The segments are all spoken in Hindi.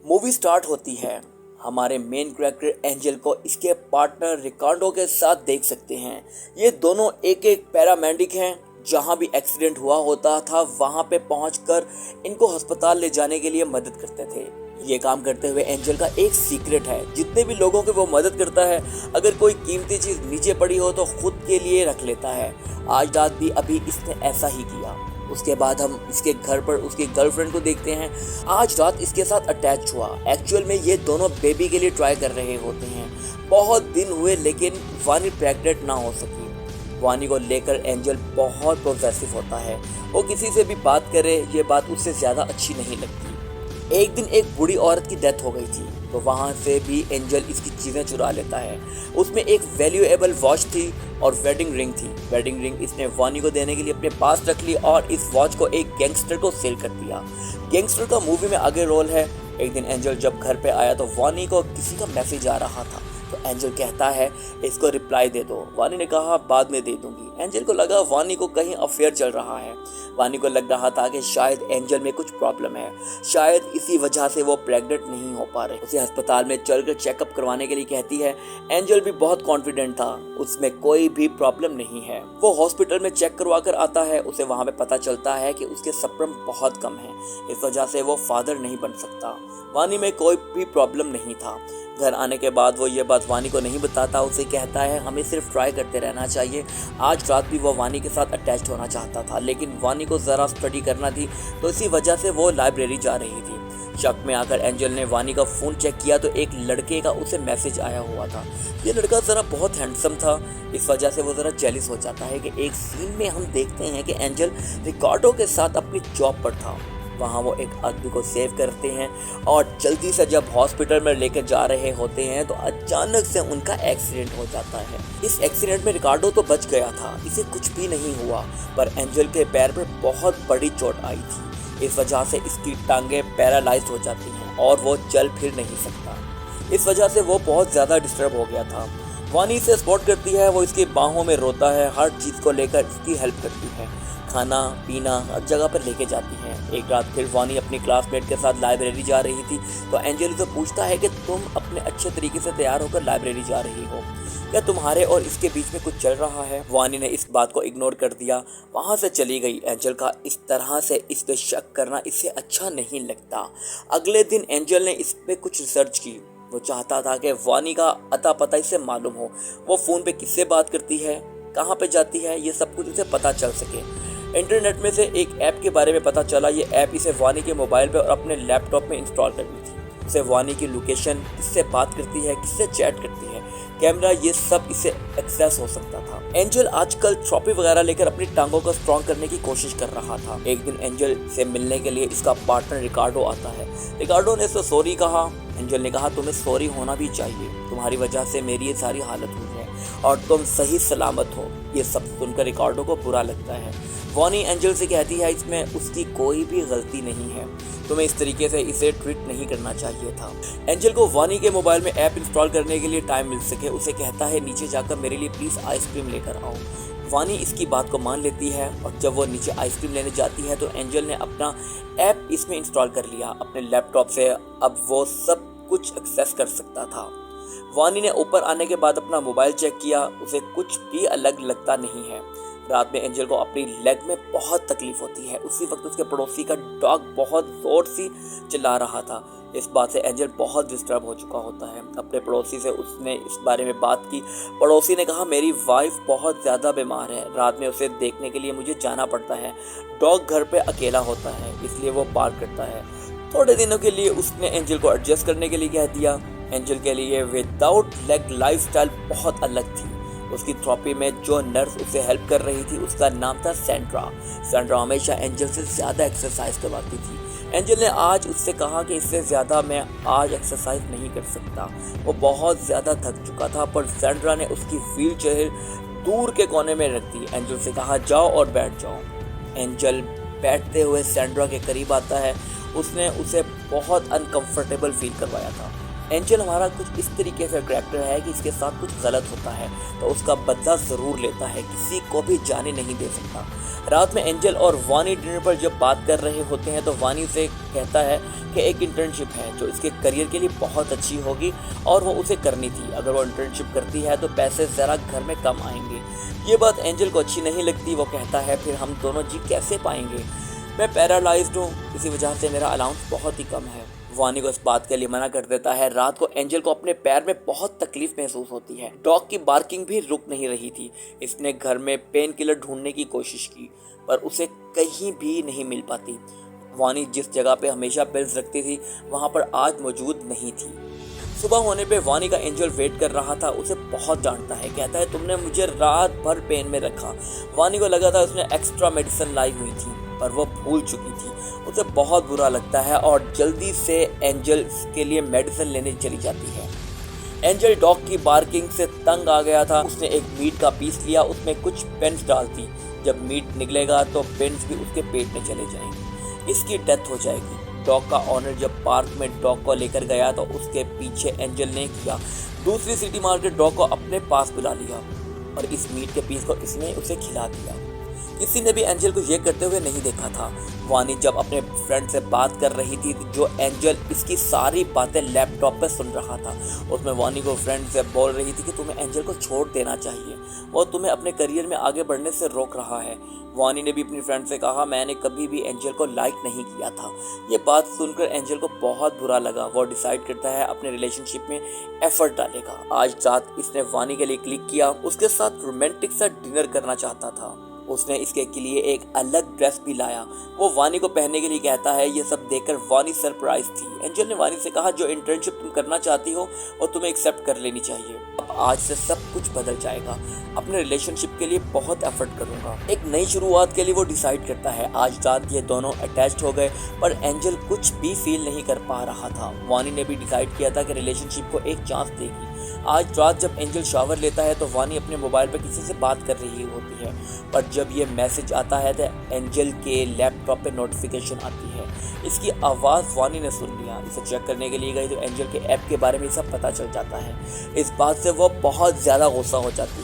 मूवी स्टार्ट होती है। हमारे मेन कैरेक्टर एंजल को इसके पार्टनर रिकार्डो के साथ देख सकते हैं। ये दोनों एक एक पैरामेडिक हैं। जहां भी एक्सीडेंट हुआ होता था वहां पे पहुंचकर इनको अस्पताल ले जाने के लिए मदद करते थे। ये काम करते हुए एंजल का एक सीक्रेट है, जितने भी लोगों की वो मदद करता है, अगर कोई कीमती चीज नीचे पड़ी हो तो खुद के लिए रख लेता है। आज रात भी अभी इसने ऐसा ही किया। उसके बाद हम इसके घर पर उसकी गर्लफ्रेंड को देखते हैं। आज रात इसके साथ अटैच हुआ। एक्चुअल में ये दोनों बेबी के लिए ट्राई कर रहे होते हैं। बहुत दिन हुए लेकिन वानी प्रेग्नेंट ना हो सकी। वानी को लेकर एंजल बहुत पॉसेसिव होता है। वो किसी से भी बात करे ये बात उससे ज़्यादा अच्छी नहीं लगती। एक दिन एक बूढ़ी औरत की डेथ हो गई थी तो वहाँ से भी एंजल इसकी चीज़ें चुरा लेता है। उसमें एक वैल्यूएबल वॉच थी और वेडिंग रिंग थी। वेडिंग रिंग इसने वानी को देने के लिए अपने पास रख ली और इस वॉच को एक गैंगस्टर को सेल कर दिया। गैंगस्टर का मूवी में आगे रोल है। एक दिन एंजल जब घर पे आया तो वानी को किसी का मैसेज आ रहा था तो एंजल कहता है इसको रिप्लाई दे दो। वानी ने कहा बाद में दे दूंगी। एंजल को लगा वानी को कहीं अफेयर चल रहा है। वानी को लग रहा था कि शायद एंजल में कुछ प्रॉब्लम है, शायद इसी वजह से वो प्रेग्नेंट नहीं हो पा रहे। उसे अस्पताल में चलकर चेकअप करवाने के लिए कहती है। एंजल भी बहुत कॉन्फिडेंट था, उसमें कोई भी प्रॉब्लम नहीं है। वो हॉस्पिटल में चेक करवा कर आता है। उसे वहाँ पे पता चलता है कि उसके स्पर्म बहुत कम है, इस वजह से वो फादर नहीं बन सकता। वानी में कोई भी प्रॉब्लम नहीं था। घर आने के बाद वो ये बात वानी को नहीं बताता। उसे कहता है हमें सिर्फ ट्राई करते रहना चाहिए। आज रात भी वो वानी के साथ अटैच होना चाहता था लेकिन वानी को ज़रा स्टडी करना थी तो इसी वजह से वो लाइब्रेरी जा रही थी। शक में आकर एंजल ने वानी का फ़ोन चेक किया तो एक लड़के का उसे मैसेज आया हुआ था। ये लड़का ज़रा बहुत हैंडसम था, इस वजह से वो ज़रा जेलिस हो जाता है कि एक सीन में हम देखते हैं कि एंजल रिकार्डो के साथ अपनी जॉब पर था। वहाँ वो एक आदमी को सेव करते हैं और जल्दी से जब हॉस्पिटल में लेकर जा रहे होते हैं तो अचानक से उनका एक्सीडेंट हो जाता है। इस एक्सीडेंट में रिकार्डो तो बच गया था, इसे कुछ भी नहीं हुआ, पर एंजल के पैर पर बहुत बड़ी चोट आई थी। इस वजह से इसकी टांगें पैरालाइज्ड हो जाती हैं और वो चल फिर नहीं सकता। इस वजह से वो बहुत ज़्यादा डिस्टर्ब हो गया था। वानी इसे सपोर्ट करती है, वो इसकी बाहों में रोता है, हर चीज़ को लेकर इसकी हेल्प करती है, खाना पीना हर जगह पर लेके जाती हैं। एक रात फिर वानी अपनी क्लासमेट के साथ लाइब्रेरी जा रही थी तो एंजल से पूछता है कि तुम अपने अच्छे तरीके से तैयार होकर लाइब्रेरी जा रही हो, क्या तुम्हारे और इसके बीच में कुछ चल रहा है? वानी ने इस बात को इग्नोर कर दिया, वहाँ से चली गई। एंजल का इस तरह से इस पे शक करना इससे अच्छा नहीं लगता। अगले दिन एंजल ने इस पे कुछ रिसर्च की। वो चाहता था कि वानी का अता पता इसे मालूम हो, वो फ़ोन पे किससे बात करती है, कहाँ पे जाती है, ये सब कुछ उसे पता चल सके। इंटरनेट में से एक ऐप के बारे में पता चला। ये ऐप इसे वानी के मोबाइल पे और अपने लैपटॉप में इंस्टॉल करनी थी। उसे वानी की लोकेशन, किससे बात करती है, किससे चैट करती है, कैमरा, ये सब इसे एक्सेस हो सकता था। एंजल आजकल ट्रॉफी वगैरह लेकर अपनी टांगों को स्ट्रॉन्ग करने की कोशिश कर रहा था। एक दिन एंजल से मिलने के लिए इसका पार्टनर रिकार्डो आता है। रिकार्डो ने उसे सॉरी कहा। एंजल ने कहा तुम्हें सॉरी होना भी चाहिए, तुम्हारी वजह से मेरी ये सारी हालत हुई है और तुम सही सलामत हो। ये सब सुनकर रिकार्डो को बुरा लगता है। वानी एंजल से कहती है इसमें उसकी कोई भी गलती नहीं है, तुम्हें इस तरीके से इसे ट्रीट नहीं करना चाहिए था। एंजल को वानी के मोबाइल में ऐप इंस्टॉल करने के लिए टाइम मिल सके। उसे कहता है नीचे जाकर मेरे लिए प्लीज़ आइसक्रीम लेकर आओ। वानी इसकी बात को मान लेती है और जब वो नीचे आइसक्रीम लेने जाती है तो एंजल ने अपना ऐप इसमें इंस्टॉल कर लिया अपने लैपटॉप से। अब वो सब कुछ एक्सेस कर सकता था। वानी ने ऊपर आने के बाद अपना मोबाइल चेक किया, उसे कुछ भी अलग लगता नहीं है। रात में एंजल को अपनी लेग में बहुत तकलीफ होती है। उसी वक्त उसके पड़ोसी का डॉग बहुत जोर से चिल्ला रहा था। इस बात से एंजल बहुत डिस्टर्ब हो चुका होता है। अपने पड़ोसी से उसने इस बारे में बात की। पड़ोसी ने कहा मेरी वाइफ बहुत ज़्यादा बीमार है, रात में उसे देखने के लिए मुझे जाना पड़ता है। डॉग घर पे अकेला होता है इसलिए वो बार्क करता है। थोड़े दिनों के लिए उसने एंजल को एडजस्ट करने के लिए कह दिया। एंजल के लिए विदाउट लेग लाइफस्टाइल बहुत अलग थी। उसकी थेरेपी में जो नर्स उसे हेल्प कर रही थी उसका नाम था सैंड्रा। सैंड्रा हमेशा एंजल से ज़्यादा एक्सरसाइज करवाती थी। एंजल ने आज उससे कहा कि इससे ज़्यादा मैं आज एक्सरसाइज नहीं कर सकता। वो बहुत ज़्यादा थक चुका था पर सैंड्रा ने उसकी व्हील चेयर दूर के कोने में रख दी। एंजल से कहा जाओ और बैठ जाओ। एंजल बैठते हुए सैंड्रा के करीब आता है। उसने उसे बहुत अनकंफर्टेबल फील करवाया था। एंजल हमारा कुछ इस तरीके से कैरेक्टर है कि इसके साथ कुछ गलत होता है तो उसका बदला ज़रूर लेता है, किसी को भी जाने नहीं दे सकता। रात में एंजल और वानी डिनर पर जब बात कर रहे होते हैं तो वानी से कहता है कि एक इंटर्नशिप है जो इसके करियर के लिए बहुत अच्छी होगी और वो उसे करनी थी। अगर वो इंटर्नशिप करती है तो पैसे ज़रा घर में कम आएंगे। ये बात एंजल को अच्छी नहीं लगती। वो कहता है फिर हम दोनों जी कैसे पाएंगे, मैं पैरालाइज्ड हूँ, इसी वजह से मेरा अलाउंस बहुत ही कम है। वानी को इस बात के लिए मना कर देता है। रात को एंजल को अपने पैर में बहुत तकलीफ महसूस होती है। डॉग की बार्किंग भी रुक नहीं रही थी। इसने घर में पेन किलर ढूंढने की कोशिश की पर उसे कहीं भी नहीं मिल पाती। वानी जिस जगह पे हमेशा पिल्स रखती थी वहां पर आज मौजूद नहीं थी। सुबह होने पे वानी का एंजल वेट कर रहा था। उसे बहुत डांटता है, कहता है तुमने मुझे रात भर पेन में रखा। वानी को लगा था उसने एक्स्ट्रा मेडिसिन लाई हुई थी पर वो भूल चुकी थी। उसे बहुत बुरा लगता है और जल्दी से एंजल के लिए मेडिसिन लेने चली जाती है। एंजल डॉग की बार्किंग से तंग आ गया था। उसने एक मीट का पीस लिया, उसमें कुछ पेन्स डाल दी। जब मीट निकलेगा तो पेन्स भी उसके पेट में चले जाएंगे, इसकी डेथ हो जाएगी। डॉग का ऑनर जब पार्क में डॉग को लेकर गया तो उसके पीछे एंजल ने किया। दूसरी सीटी मार के डॉग को अपने पास बुला लिया और इस मीट के पीस को इसने उसे खिला दिया। किसी ने भी एंजल को ये करते हुए नहीं देखा था। वानी जब अपने फ्रेंड से बात कर रही थी जो एंजल इसकी सारी बातें लैपटॉप पे सुन रहा था, उसमें वानी को फ्रेंड से बोल रही थी कि तुम्हें एंजल को छोड़ देना चाहिए, वो तुम्हें अपने करियर में आगे बढ़ने से रोक रहा है। वानी ने भी अपनी फ्रेंड से कहा मैंने कभी भी एंजल को लाइक नहीं किया था। ये बात सुनकर एंजल को बहुत बुरा लगा। वो डिसाइड करता है अपने रिलेशनशिप में एफर्ट डालेगा। आज रात इसने वानी के लिए क्लिक किया, उसके साथ रोमांटिक सा डिनर करना चाहता था। उसने इसके लिए एक अलग ड्रेस भी लाया। वो वानी को पहनने के लिए कहता है। ये सब देखकर वानी सरप्राइज थी। एंजल ने वानी से कहा जो इंटर्नशिप तुम करना चाहती हो वो तुम्हें एक्सेप्ट कर लेनी चाहिए। अब आज से सब कुछ बदल जाएगा। अपने रिलेशनशिप के लिए बहुत एफर्ट करूंगा। एक नई शुरुआत के लिए वो डिसाइड करता है। आज रात ये दोनों अटैच्ड हो गए पर एंजल कुछ भी फील नहीं कर पा रहा था। वानी ने भी डिसाइड किया था कि रिलेशनशिप को एक चांस देगी। आज रात जब एंजल शावर लेता है तो वानी अपने मोबाइल पर किसी से बात कर रही होती है पर जब ये मैसेज आता है तो एंजल के लैपटॉप पे नोटिफिकेशन आती है। इसकी आवाज़ वानी ने सुन लिया। इसे चेक करने के लिए गई तो एंजल के ऐप के बारे में सब पता चल जाता है। इस बात से वो बहुत ज़्यादा गुस्सा हो जाती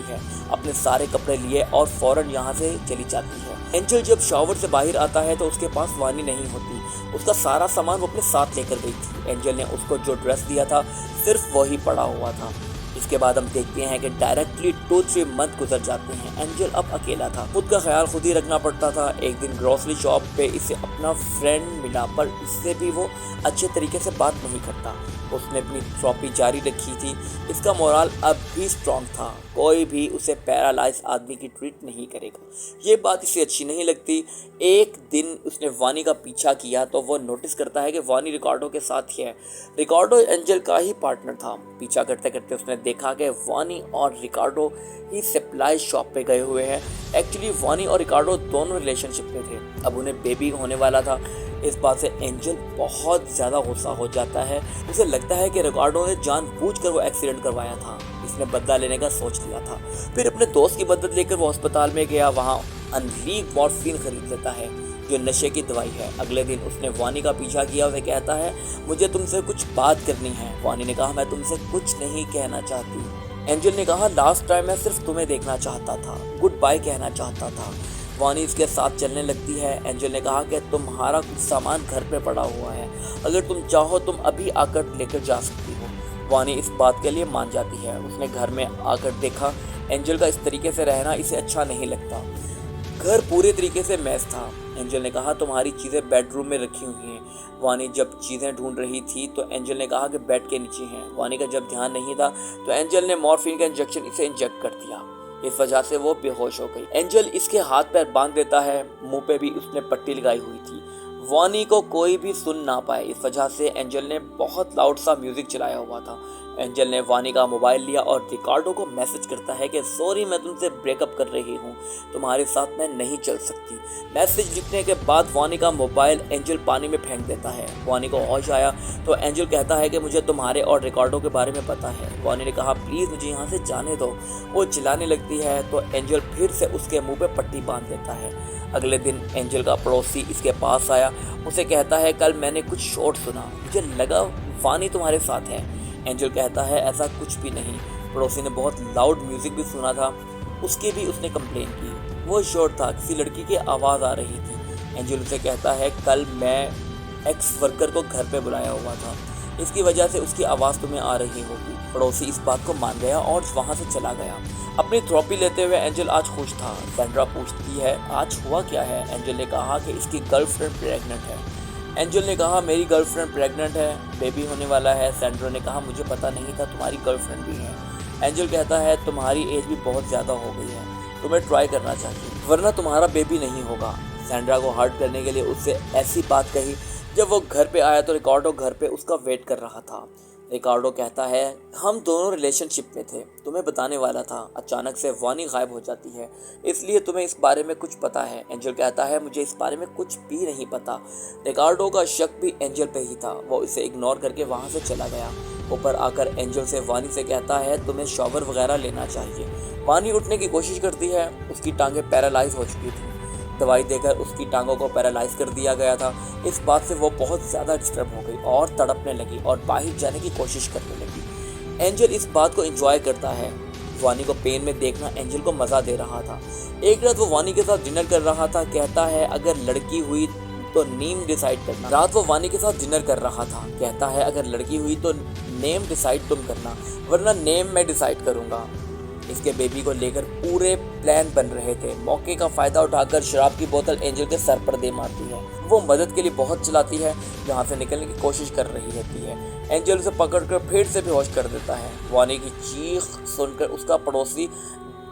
है। अपने सारे कपड़े लिए और फौरन यहाँ से चली जाती है। एंजल जब शावर से बाहर आता है तो उसके पास वानी नहीं होती। उसका सारा सामान वो अपने साथ लेकर गई थी। एंजल ने उसको जो ड्रेस दिया था सिर्फ वही पड़ा हुआ था। इसके बाद हम देखते हैं कि डायरेक्टली 2-3 मंथ गुजर जाते हैं। एंजल अब अकेला था, खुद का ख्याल खुद ही रखना पड़ता था। एक दिन ग्रोसरी शॉप पे इसे अपना फ्रेंड मिला पर इससे भी वो अच्छे तरीके से बात नहीं करता। उसने अपनी थेरेपी जारी रखी थी। इसका मोरल अब भी स्ट्रांग था। कोई भी उसे पैरालाइज आदमी की ट्रीट नहीं करेगा। ये बात इसे अच्छी नहीं लगती। एक दिन उसने वानी का पीछा किया तो वो नोटिस करता है कि वानी रिकार्डो के साथ ही है। रिकार्डो एंजल का ही पार्टनर था। पीछा करते करते उसने देखा कि वानी और रिकार्डो ही सप्लाई शॉप पे गए हुए हैं। एक्चुअली वानी और रिकार्डो दोनों रिलेशनशिप में थे। अब उन्हें बेबी होने वाला था। इस बात से एंजल बहुत ज़्यादा गुस्सा हो जाता है। उसे लगता है कि रिकार्डो ने जानबूझकर वो एक्सीडेंट करवाया था। इसने बदला लेने का सोच लिया था। फिर अपने दोस्त की मदद लेकर वो अस्पताल में गया। वहाँ अनलीग मॉर्फिन खरीद लेता है जो नशे की दवाई है। अगले दिन उसने वानी का पीछा किया। वह कहता है मुझे तुमसे कुछ बात करनी है। वानी ने कहा मैं तुमसे कुछ नहीं कहना चाहती। एंजल ने कहा लास्ट टाइम मैं सिर्फ तुम्हें देखना चाहता था, गुड बाय कहना चाहता था। वानी इसके साथ चलने लगती है। एंजल ने कहा कि तुम्हारा कुछ सामान घर पे पड़ा हुआ है, अगर तुम चाहो तुम अभी आकर लेकर जा सकती हो। वानी इस बात के लिए मान जाती है। उसने घर में आकर देखा एंजल का इस तरीके से रहना इसे अच्छा नहीं लगता। घर पूरे तरीके से मैस था। एंजल ने कहा तुम्हारी चीज़ें बेडरूम में रखी हुई हैं। वानी जब चीज़ें ढूंढ रही थी तो एंजल ने कहा कि बेड के नीचे हैं। वानी का जब ध्यान नहीं था तो एंजल ने मॉर्फिन का इंजेक्शन इसे इंजेक्ट कर दिया। इस वजह से वो बेहोश हो गई। एंजल इसके हाथ पैर बांध देता है। मुंह पे भी उसने पट्टी लगाई हुई थी। वानी को कोई भी सुन ना पाए इस वजह से एंजल ने बहुत लाउड सा म्यूजिक चलाया हुआ था। एंजल ने वानी का मोबाइल लिया और रिकार्डो को मैसेज करता है कि सॉरी, मैं तुमसे ब्रेकअप कर रही हूँ, तुम्हारे साथ मैं नहीं चल सकती। मैसेज लिखने के बाद वानी का मोबाइल एंजल पानी में फेंक देता है। वानी को होश आया तो एंजल कहता है कि मुझे तुम्हारे और रिकार्डो के बारे में पता है। वानी ने कहा प्लीज़ मुझे यहाँ से जाने दो। वो चिल्लाने लगती है तो एंजल फिर से उसके मुंह पे पट्टी बांध देता है। अगले दिन एंजल का पड़ोसी इसके पास आया, उसे कहता है कल मैंने कुछ शोर सुना, मुझे लगा वानी तुम्हारे साथ है। एंजल कहता है ऐसा कुछ भी नहीं, पड़ोसी ने बहुत लाउड म्यूजिक भी सुना था, उसकी भी उसने कंप्लेन की। वो शोर था, किसी लड़की की आवाज़ आ रही थी। एंजल उसे कहता है कल मैं एक्स वर्कर को घर पे बुलाया हुआ था, इसकी वजह से उसकी आवाज़ तुम्हें आ रही होगी। पड़ोसी इस बात को मान गया और वहाँ से चला गया। अपनी थेरेपी लेते हुए एंजल आज खुश था। सैंड्रा पूछती है आज हुआ क्या है। एंजल ने कहा कि इसकी गर्लफ्रेंड प्रेग्नेंट है। एंजल ने कहा मेरी गर्लफ्रेंड प्रेग्नेंट है, बेबी होने वाला है। सैंड्रा ने कहा मुझे पता नहीं था तुम्हारी गर्लफ्रेंड भी है। एंजल कहता है तुम्हारी एज भी बहुत ज़्यादा हो गई है, तुम्हें ट्राई करना चाहिए वरना तुम्हारा बेबी नहीं होगा। सैंड्रा को हर्ट करने के लिए उससे ऐसी बात कही। जब वो घर पे आया तो रिकार्डो घर पे उसका वेट कर रहा था। रिकार्डो कहता है हम दोनों रिलेशनशिप में थे, तुम्हें बताने वाला था, अचानक से वानी गायब हो जाती है, इसलिए तुम्हें इस बारे में कुछ पता है। एंजल कहता है मुझे इस बारे में कुछ भी नहीं पता। रिकार्डो का शक भी एंजल पे ही था, वो इसे इग्नोर करके वहाँ से चला गया। ऊपर आकर एंजल से वानी से कहता है तुम्हें शॉवर वगैरह लेना चाहिए। वानी उठने की कोशिश करती है, उसकी टांगें पैरालाइज हो चुकी थी, दवाई देकर उसकी टांगों को पैरालाइज कर दिया गया था। इस बात से वो बहुत ज़्यादा डिस्टर्ब हो गई और तड़पने लगी और बाहर जाने की कोशिश करने लगी। एंजल इस बात को एंजॉय करता है, वानी को पेन में देखना एंजल को मज़ा दे रहा था। एक रात वो वानी के साथ डिनर कर रहा था, कहता है अगर लड़की हुई तो नेम डिसाइड करना। रात वो वानी के साथ डिनर कर रहा था, कहता है अगर लड़की हुई तो नेम डिसाइड तुम करना वरना नेम मैं डिसाइड करूँगा। इसके बेबी को लेकर पूरे प्लान बन रहे थे। मौके का फायदा उठाकर शराब की बोतल एंजल के सर पर दे मारती है। वो मदद के लिए बहुत चिल्लाती है, जहाँ से निकलने की कोशिश कर रही रहती है। एंजल उसे पकड़कर फिर से बेहोश कर देता है। वानी की चीख सुनकर उसका पड़ोसी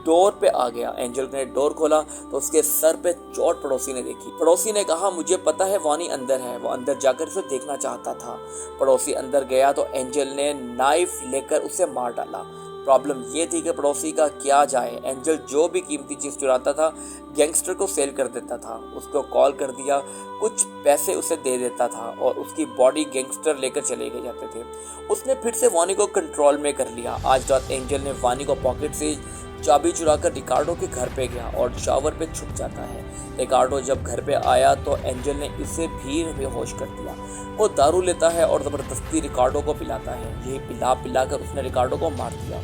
डोर पे आ गया। एंजल ने डोर खोला तो उसके सर पे चोट पड़ोसी ने देखी। पड़ोसी ने कहा मुझे पता है वानी अंदर है। वो अंदर जाकर उसे देखना चाहता था। पड़ोसी अंदर गया तो एंजल ने नाइफ लेकर उसे मार डाला। प्रॉब्लम ये थी कि पड़ोसी का क्या जाए, एंजल जो भी कीमती चीज़ चुराता था गैंगस्टर को सेल कर देता था। उसको कॉल कर दिया, कुछ पैसे उसे दे देता था और उसकी बॉडी गैंगस्टर लेकर चले गए जाते थे। उसने फिर से वानी को कंट्रोल में कर लिया। आज रात एंजल ने वानी को पॉकेट से चाबी चुराकर रिकार्डो के घर पे गया और शावर पे छुप जाता है। रिकार्डो जब घर पे आया तो एंजल ने इसे भी बेहोश कर दिया। वो दारू लेता है और ज़बरदस्ती रिकार्डो को पिलाता है। यही पिला कर उसने रिकार्डो को मार दिया।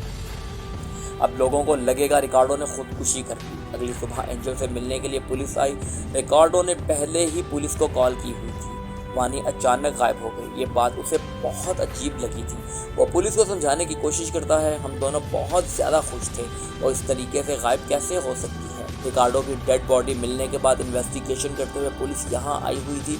अब लोगों को लगेगा रिकार्डो ने खुदकुशी कर दी। अगली सुबह एंजल से मिलने के लिए पुलिस आई। रिकार्डो ने पहले ही पुलिस को कॉल की हुई थी। वानी अचानक गायब हो गई, ये बात उसे बहुत अजीब लगी थी। वो पुलिस को समझाने की कोशिश करता है, हम दोनों बहुत ज़्यादा खुश थे और इस तरीके से गायब कैसे हो सकती है। रिकार्डो की डेड बॉडी मिलने के बाद इन्वेस्टिगेशन करते हुए पुलिस यहाँ आई हुई थी।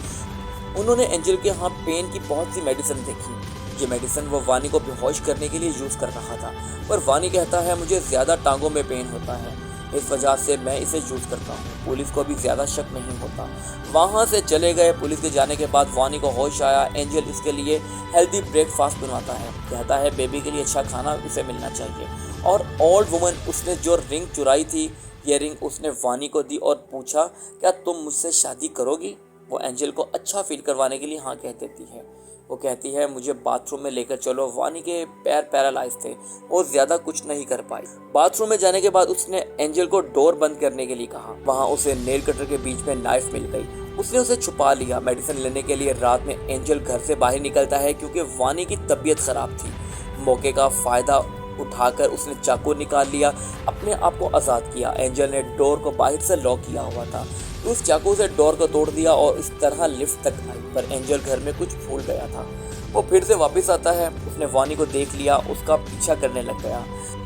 उन्होंने एंजल के यहाँ पेन की बहुत सी मेडिसिन देखी। ये मेडिसिन वो वानी को बेहोश करने के लिए यूज़ कर रहा था, पर वानी कहता है मुझे ज़्यादा टांगों में पेन होता है, इस वजह से मैं इसे यूज़ करता हूँ। पुलिस को भी ज़्यादा शक नहीं होता। वहाँ से चले गए। पुलिस के जाने के बाद वानी को होश आया। एंजल इसके लिए हेल्दी ब्रेकफास्ट बनवाता है, कहता है बेबी के लिए अच्छा खाना उसे मिलना चाहिए। और ओल्ड वुमन उसने जो रिंग चुराई थी, ये रिंग उसने वानी को दी और पूछा क्या तुम मुझसे शादी करोगी। वो एंजल को अच्छा फील करवाने के लिए हाँ कह देती है। वो कहती है मुझे बाथरूम में लेकर चलो। वानी के पैर पैरालाइज थे, वो ज़्यादा कुछ नहीं कर पाई। बाथरूम में जाने के बाद उसने एंजल को डोर बंद करने के लिए कहा। वहाँ उसे नेल कटर के बीच में नाइफ मिल गई। उसने उसे छुपा लिया। मेडिसिन लेने के लिए रात में एंजल घर से बाहर निकलता है क्योंकि वानी की तबीयत खराब थी। मौके का फ़ायदा उठाकर उसने चाकू निकाल लिया, अपने आप को आज़ाद किया। एंजल ने डोर को बाहर से लॉक किया हुआ था, उस चाकू से डोर को तोड़ दिया और इस तरह लिफ्ट तक आई। पर एंजल घर में कुछ भूल गया था। वो फिर से वापस आता है। उसने वानी को देख लिया, उसका पीछा करने लग गया।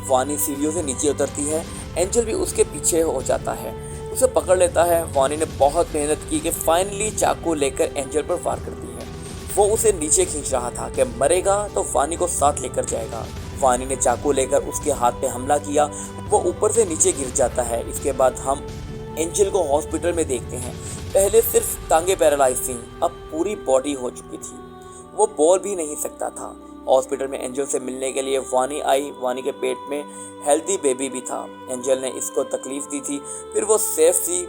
वानी सीढ़ियों से नीचे उतरती है। एंजल भी उसके पीछे हो जाता है, उसे पकड़ लेता है। वानी ने बहुत मेहनत की कि फाइनली चाकू लेकर एंजल पर वार करती है। वो उसे नीचे खींच रहा था कि मरेगा तो वानी को साथ लेकर जाएगा। वानी ने चाकू लेकर उसके हाथ पे हमला किया। वो ऊपर से नीचे गिर जाता है। इसके बाद हम एंजल को हॉस्पिटल में देखते हैं। पहले सिर्फ टांगे पैरालाइज थी, अब पूरी बॉडी हो चुकी थी। वो बोल भी नहीं सकता था। हॉस्पिटल में एंजल से मिलने के लिए वानी आई। वानी के पेट में हेल्दी बेबी भी था। एंजल ने इसको तकलीफ दी थी, फिर वो सेफ थी।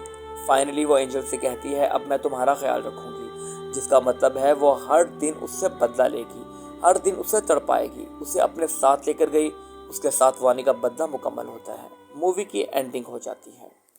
फाइनली वो एंजल से कहती है अब मैं तुम्हारा ख्याल रखूंगी, जिसका मतलब है वो हर दिन उससे बदला लेगी, हर दिन उसे तड़पाएगी। उसे अपने साथ लेकर गई। उसके साथ वानी का बदला मुकम्मल होता है। मूवी की एंडिंग हो जाती है।